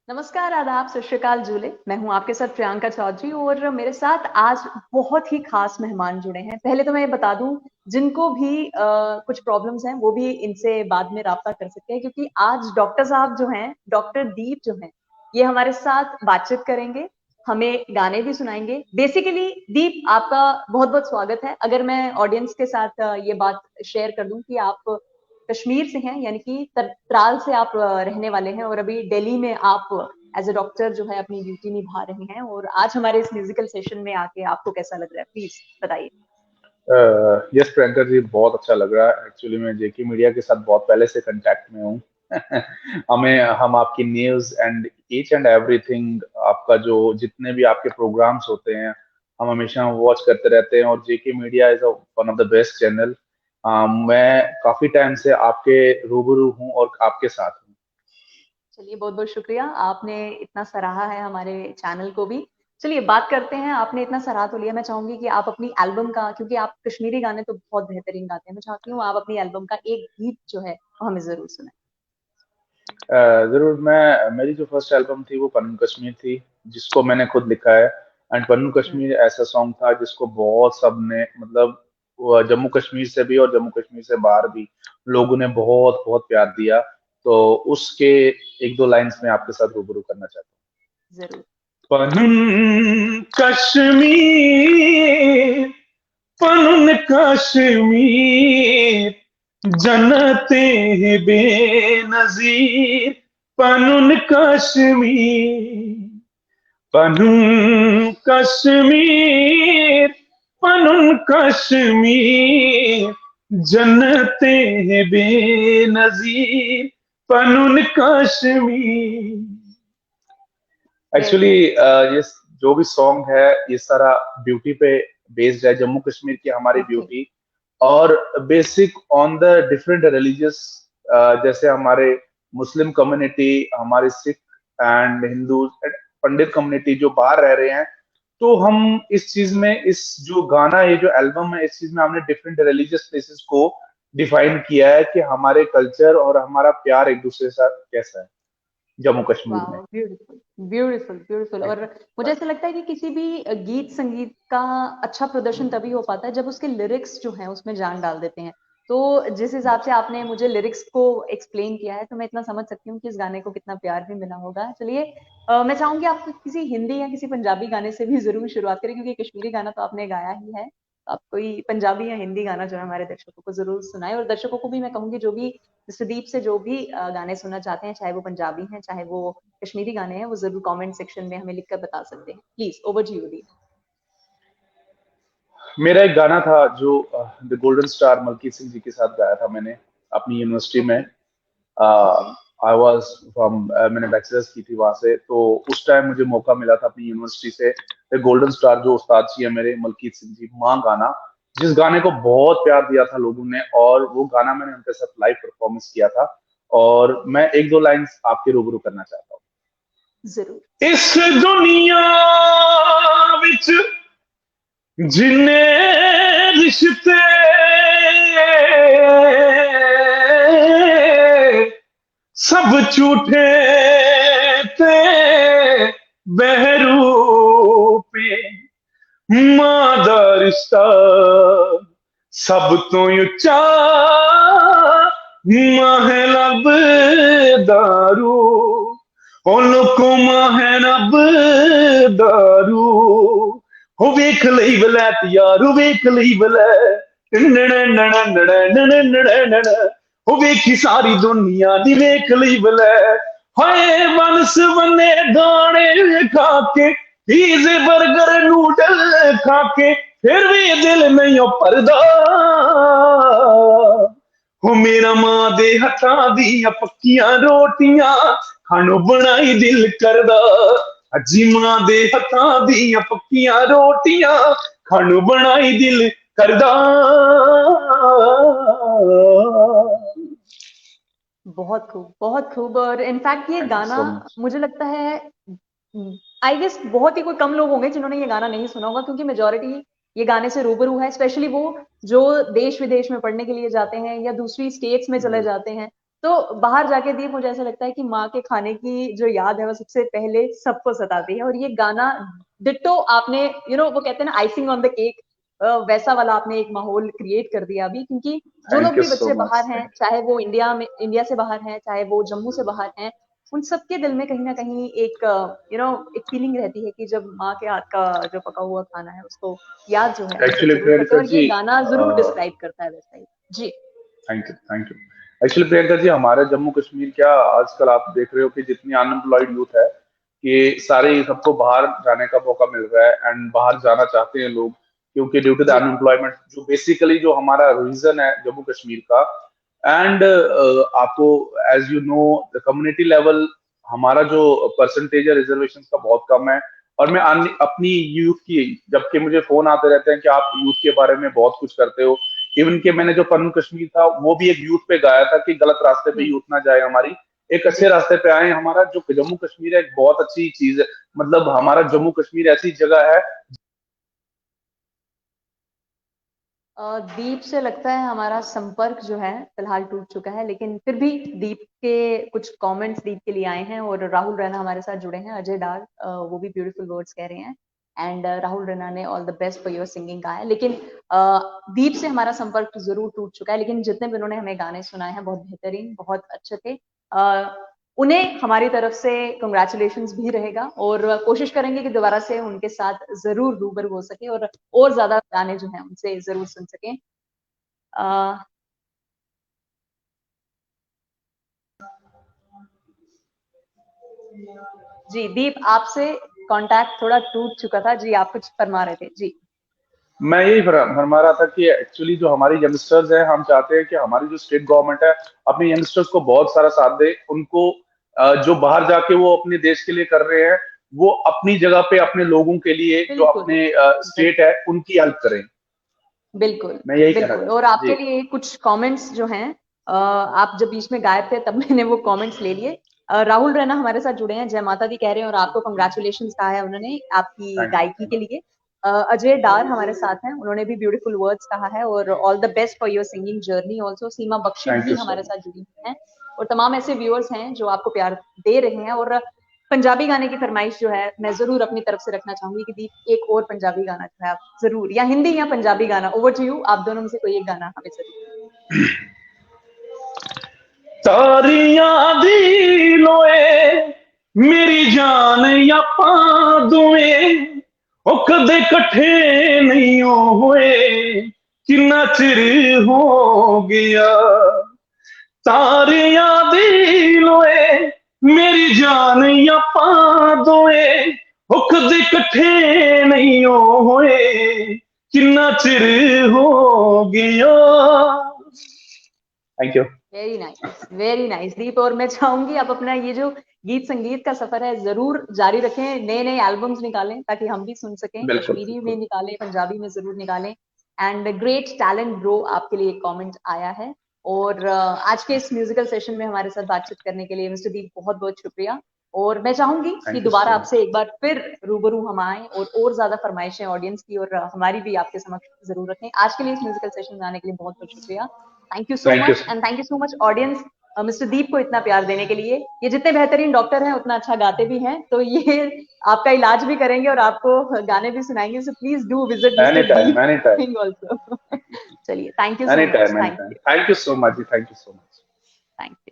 नमस्कार, आदाब, सत श्री अकाल, जूले। मैं हूँ आपके साथ प्रियंका चौधरी और मेरे साथ आज बहुत ही खास मेहमान जुड़े हैं। पहले तो मैं ये बता दूँ, जिनको भी कुछ प्रॉब्लम्स हैं, वो भी इनसे बाद में राब्ता कर सकते हैं क्योंकि आज डॉक्टर साहब जो हैं, डॉक्टर दीप जो हैं, ये हमारे साथ बातचीत करेंगे, हमें गाने भी सुनाएँगे। बेसिकली दीप, आपका बहुत-बहुत स्वागत है। अगर मैं ऑडियंस के साथ ये बात शेयर कर दूँ कि आप कश्मीर से हैं, यानी कि त्राल से आप रहने वाले हैं और अभी दिल्ली में आप एज अ डॉक्टर जो है अपनी ड्यूटी निभा रहे हैं और आज हमारे इस म्यूजिकल सेशन में आके आपको कैसा लग रहा है, प्लीज बताइए। यस प्रियंका जी, बहुत अच्छा लग रहा है। एक्चुअली मैं जेके मीडिया के साथ बहुत पहले से कांटेक्ट में हूँ। हम आपकी news and each and everything, आपका जो जितने भी आपके प्रोग्राम्स होते हैं, हम हमेशा वॉच करते रहते हैं। और JK media is one of the best channel. मैं काफी टाइम से आपके रूबरू हूँ और आपके साथ हूँ। चलिए, बहुत बहुत शुक्रिया, आपने इतना सराहा है हमारे चैनल को भी। चलिए बात करते हैं, आपने इतना सराहा तो लिया, मैं चाहूंगी कि आप अपनी एल्बम का, क्योंकि आप कश्मीरी गाने तो बहुत बेहतरीन गाते हैं, मैं चाहती हूँ आप अपनी एल्बम का एक गीत जो है वो हमें जरूर सुनाए। जरूर। मेरी जो फर्स्ट एल्बम थी वो पन्नू कश्मीर थी, जिसको मैंने खुद लिखा है। एंड पन्नू हम्म। कश्मीर ऐसा सॉन्ग था जिसको बहुत सब ने, मतलब वो जम्मू कश्मीर से भी और जम्मू कश्मीर से बाहर भी लोगों ने बहुत बहुत प्यार दिया। तो उसके एक दो लाइंस में आपके साथ रूबरू करना चाहता जरूर। हूँ। पन्नू कश्मीर, पन्नू कश्मीर, जन्नते हैं बेनजीर। पनुन कश्मीर, पनुन कश्मीर, पनुन कश्मीर, जन्नते हैं बेनजीर। Panun Kashmir. Very actually nice. ये जो भी सॉन्ग है, ये सारा ब्यूटी पे बेस्ड है, जम्मू कश्मीर की हमारी ओके। ब्यूटी। और basic on the different religious, जैसे हमारे मुस्लिम कम्युनिटी, हमारे Sikh and Hindu Pandit community जो बाहर रह रहे हैं, तो हम इस चीज में, इस जो गाना, ये जो एल्बम है, इस चीज में हमने डिफरेंट रिलीजियस प्लेसेस को डिफाइन किया है कि हमारे कल्चर और हमारा प्यार एक दूसरे के साथ कैसा है जम्मू कश्मीर में। वाह, ब्यूटीफुल, ब्यूटीफुल, ब्यूटीफुल। और थैंक मुझे ऐसा लगता है कि किसी भी गीत संगीत का अच्छा प्रदर्शन तभी हो पाता है जब उसके लिरिक्स जो हैं उसमें जान डाल देते हैं। तो जिस हिसाब से आपने मुझे लिरिक्स को एक्सप्लेन किया है, तो मैं इतना समझ सकती हूँ कि इस गाने को कितना प्यार भी मिला होगा। चलिए, मैं चाहूंगी आप किसी हिंदी या किसी पंजाबी गाने से भी जरूर शुरुआत करें, क्योंकि कश्मीरी गाना तो आपने गाया ही है। तो आप कोई पंजाबी या हिंदी गाना जो है हमारे दर्शकों को जरूर सुनाए, और दर्शकों को भी मैं कहूंगी जो भी सुदीप से जो भी गाने सुनना चाहते हैं, चाहे वो पंजाबी हैं चाहे वो कश्मीरी गाने हैं, वो जरूर कमेंट सेक्शन में हमें लिखकर बता सकते हैं। Please, over to you the. मेरा एक गाना था जो the golden star Malkit Singh ji के साथ गाया था मैंने अपनी यूनिवर्सिटी में। Okay. Okay. I was from, मैंने बैचलर्स की थी वहां से, तो उस टाइम मुझे मौका मिला था अपनी यूनिवर्सिटी से द गोल्डन स्टार जो उस्ताद जी है मेरे, मलकीत सिंह जी, माँ गाना, जिस गाने को बहुत प्यार दिया था लोगों ने, और वो गाना मैंने उनके साथ लाइव परफॉर्मेंस किया था। और मैं एक दो लाइंस आपके रूबरू करना चाहता हूँ। जरूर। इस दुनिया विच जिन्ने रिश्ते सब झूठे ते बहरूपे, मां दा रिश्ता सब तो उच्चा, मां है लब दारू, ओ लोको मां है लब दारू। हो वेख लई वलैत यार, हो वेख लई वलैत, हो वेखी सारी दुनिया दी वेख लई वलैत। हाय बनस बने दाने खा के, पिज़्ज़े बर्गर नूडल खा के, फिर भी दिल नहीं ओ भरदा। हो मेरा मां दे हत्थां दियां पक्कियां रोटियां खानों बनाई दिल करदा। अजी मां दे हत्थां दियां पक्कियां रोटियां खानों बनाई दिल करदा। बहुत खूब, बहुत खूब। और इनफैक्ट ये थैंक यू गाना सो मच। मुझे लगता है, आई गेस बहुत ही कोई कम लोग होंगे जिन्होंने ये गाना नहीं सुना होगा, क्योंकि मेजोरिटी ये गाने से रूबरू है, स्पेशली वो जो देश विदेश में पढ़ने के लिए जाते हैं या दूसरी स्टेट्स में चले जाते हैं। तो बाहर जाके दीप मुझे ऐसा लगता है कि माँ के खाने की जो याद है वो सबसे पहले सबको सताती है, और ये गाना डिट्टो आपने वो कहते हैं ना आइसिंग ऑन द केक, वैसा वाला आपने एक माहौल क्रिएट कर दिया अभी, क्योंकि जो लोग थैंक यू भी सो बच्चे मच। बाहर हैं, चाहे वो इंडिया से बाहर हैं, चाहे वो जम्मू से बाहर हैं, उन सबके दिल में कहीं ना कहीं एक एक फीलिंग रहती है कि जब माँ के हाथ का जो पका हुआ खाना है उसको याद जो है हम सब एक्चुअली जरूर करते प्रियंका हैं, और ये जी, गाना जरूर डिस्क्राइब करता है वैसा ही। जी। Thank you, thank you. Actually Priyanka ji, हमारे जम्मू कश्मीर क्या आजकल आप देख रहे हो कि जितनी अनएम्प्लॉयड यूथ है, ये सारे सबको बाहर जाने का मौका मिल रहा है एंड बाहर जाना चाहते हैं लोग, क्योंकि ड्यू टू द जी। अनएम्प्लॉयमेंट जो बेसिकली जो हमारा रीजन है जम्मू कश्मीर का। एंड आपको as you know the community level हमारा जो परसेंटेज है रिजर्वेशन का बहुत कम है। और मैं अपनी यूथ की, जबकि मुझे फोन आते रहते हैं कि आप यूथ के बारे में बहुत कुछ करते हो, इवन के मैंने जो पनन कश्मीर था वो भी एक यूथ पे गाया था कि गलत रास्ते पे यूथ ना जाए, हमारी एक अच्छे जी। रास्ते पे आए। हमारा जो जम्मू कश्मीर है एक बहुत अच्छी चीज है, मतलब हमारा जम्मू कश्मीर ऐसी जगह है। दीप से लगता है हमारा संपर्क जो है फिलहाल टूट चुका है, लेकिन फिर भी दीप के कुछ कमेंट्स दीप के लिए आए हैं, और राहुल रैना हमारे साथ जुड़े हैं, अजय डार, वो भी ब्यूटीफुल वर्ड्स कह रहे हैं। एंड राहुल रैना ने all the best for your singing कहा है, लेकिन दीप से हमारा संपर्क जरूर टूट चुका है, लेकिन जितने भी उन्होंने हमें गाने सुनाए हैं बहुत बेहतरीन, बहुत अच्छे थे। उन्हें हमारी तरफ से कंग्रेचुलेशंस भी रहेगा, और कोशिश करेंगे कि दोबारा से उनके साथ जरूर रूबरू हो सके, और ज्यादा गाने जो हैं उनसे जरूर सुन सकें। अ, जी दीप, आपसे कांटेक्ट थोड़ा टूट चुका था जी, आप कुछ फरमा रहे थे जी। मैं यही फरमा रहा था कि एक्चुअली जो हमारी यंगस्टर्स हैं, हम चाहते हैं कि हमारी जो स्टेट गवर्नमेंट है अपने यंगस्टर्स को बहुत सारा साथ दे, उनको जो बाहर जाके वो अपने देश के लिए कर रहे हैं, वो अपनी जगह पे अपने लोगों के लिए जो बिल्कुल। अपने स्टेट बिल्कुल। है उनकी हेल्प करें। बिल्कुल। मैं यही कहना बिल्कुल, चाहता और हूँ आपके जी। लिए कुछ कमेंट्स जो हैं, आप जब बीच में गायब थे तब मैंने वो कमेंट्स ले लिए। राहुल रैना हमारे साथ जुड़े हैं, जय माता दी कह रहे हैं, और आपको कंग्रेचुलेशन कहा है उन्होंने आपकी थैंक यू, गायकी थैंक के लिए। अजय डार हमारे साथ हैं, उन्होंने भी ब्यूटीफुल वर्ड्स कहा है, और all the best for your singing journey also. Seema Bakshi thank भी यू सो हमारे साथ मच। जुड़ी हुई हैं, और तमाम ऐसे व्यूअर्स हैं जो आपको प्यार दे रहे हैं। और पंजाबी गाने की फरमाइश जो है मैं जरूर अपनी तरफ से रखना चाहूंगी कि दीप एक और पंजाबी गाना जो है आप जरूर, या हिंदी या पंजाबी गाना, ओवर टू यू, आप दोनों में से कोई एक गाना हमें जरूर। तारियां दी लोए मेरी जान यां दोवें ओ कदे कट्ठे नहीं होए किन्ना चिर हो गया। तारियां दी लोए मेरी जान यां दोवें ओ कदे कट्ठे नहीं होए किन्ना चिर हो गया। Thank you. वेरी नाइस दीप, और मैं चाहूंगी आप अपना ये जो गीत संगीत का सफर है जरूर जारी रखें, नए नए एल्बम्स निकालें ताकि हम भी सुन सकें, बिल्कुल, कश्मीरी में बिल्कुल। निकालें, पंजाबी में जरूर निकालें। एंड ग्रेट टैलेंट ब्रो, आपके लिए एक कमेंट आया है। और आज के इस म्यूजिकल सेशन में हमारे साथ बातचीत करने के लिए मिस्टर दीप बहुत बहुत शुक्रिया, और मैं चाहूंगी कि थैंक यू दोबारा सो आपसे मच। एक बार फिर रूबरू हम आए, और ज्यादा फरमाइशें ऑडियंस की और हमारी भी आपके समक्ष जरूर रखें। आज के लिए इस म्यूजिकल सेशन में आने के लिए बहुत बहुत शुक्रिया। Thank you so thank you. Much, and thank you so much audience mister Deep को इतना प्यार देने के लिए। ये जितने बेहतरीन डॉक्टर हैं उतना अच्छा गाते भी हैं, तो ये आपका इलाज भी करेंगे और आपको गाने भी सुनाएंगे, so please do visit any mister time, Deep any time, Singh also. चलिए, thank you so any much, time, any thank time. You. Thank you so much जी, thank you so much. Thank you.